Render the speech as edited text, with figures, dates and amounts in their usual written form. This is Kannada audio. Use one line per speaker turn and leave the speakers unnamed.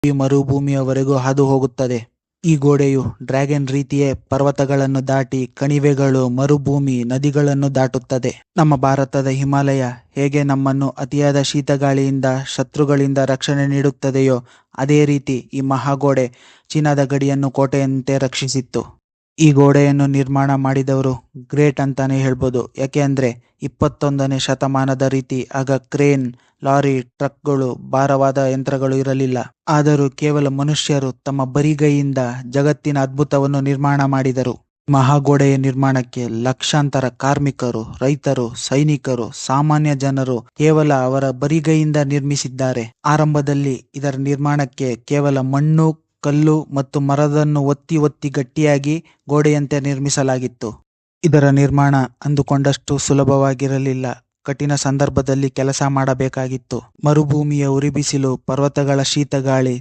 ಈ ಮರುಭೂಮಿಯವರೆಗೂ ಹಾದು ಹೋಗುತ್ತದೆ. ಈ ಗೋಡೆಯು ಡ್ರ್ಯಾಗನ್ ರೀತಿಯೇ ಪರ್ವತಗಳನ್ನು ದಾಟಿ ಕಣಿವೆಗಳು, ಮರುಭೂಮಿ, ನದಿಗಳನ್ನು ದಾಟುತ್ತದೆ. ನಮ್ಮ ಭಾರತದ ಹಿಮಾಲಯ ಹೇಗೆ ನಮ್ಮನ್ನು ಅತಿಯಾದ ಶೀತಗಾಳಿಯಿಂದ, ಶತ್ರುಗಳಿಂದ ರಕ್ಷಣೆ ನೀಡುತ್ತದೆಯೋ ಅದೇ ರೀತಿ ಈ ಮಹಾಗೋಡೆ ಚೀನಾದ ಗಡಿಯನ್ನು ಕೋಟೆಯಂತೆ ರಕ್ಷಿಸಿತ್ತು. ಈ ಗೋಡೆಯನ್ನು ನಿರ್ಮಾಣ ಮಾಡಿದವರು ಗ್ರೇಟ್ ಅಂತಾನೆ ಹೇಳ್ಬೋದು. ಯಾಕೆ ಅಂದರೆ 21ನೇ ಶತಮಾನದ ರೀತಿ ಆಗ ಕ್ರೇನ್, ಲಾರಿ, ಟ್ರಕ್ಗಳು, ಭಾರವಾದ ಯಂತ್ರಗಳು ಇರಲಿಲ್ಲ. ಆದರೂ ಕೇವಲ ಮನುಷ್ಯರು ತಮ್ಮ ಬರಿಗೈಯಿಂದ ಜಗತ್ತಿನ ಅದ್ಭುತವನ್ನು ನಿರ್ಮಾಣ ಮಾಡಿದರು. ಮಹಾಗೋಡೆಯ ನಿರ್ಮಾಣಕ್ಕೆ ಲಕ್ಷಾಂತರ ಕಾರ್ಮಿಕರು, ರೈತರು, ಸೈನಿಕರು, ಸಾಮಾನ್ಯ ಜನರು ಕೇವಲ ಅವರ ಬರಿಗೈಯಿಂದ ನಿರ್ಮಿಸಿದ್ದಾರೆ. ಆರಂಭದಲ್ಲಿ ಇದರ ನಿರ್ಮಾಣಕ್ಕೆ ಕೇವಲ ಮಣ್ಣು, ಕಲ್ಲು ಮತ್ತು ಮರದನ್ನು ಒತ್ತಿ ಒತ್ತಿ ಗಟ್ಟಿಯಾಗಿ ಗೋಡೆಯಂತೆ ನಿರ್ಮಿಸಲಾಗಿತ್ತು. ಇದರ ನಿರ್ಮಾಣ ಅಂದುಕೊಂಡಷ್ಟು ಸುಲಭವಾಗಿರಲಿಲ್ಲ. ಕಠಿಣ ಸಂದರ್ಭದಲ್ಲಿ ಕೆಲಸ ಮಾಡಬೇಕಾಗಿತ್ತು. ಮರುಭೂಮಿಯ ಉರಿಬಿಸಿಲು, ಪರ್ವತಗಳ ಶೀತಗಾಳಿ,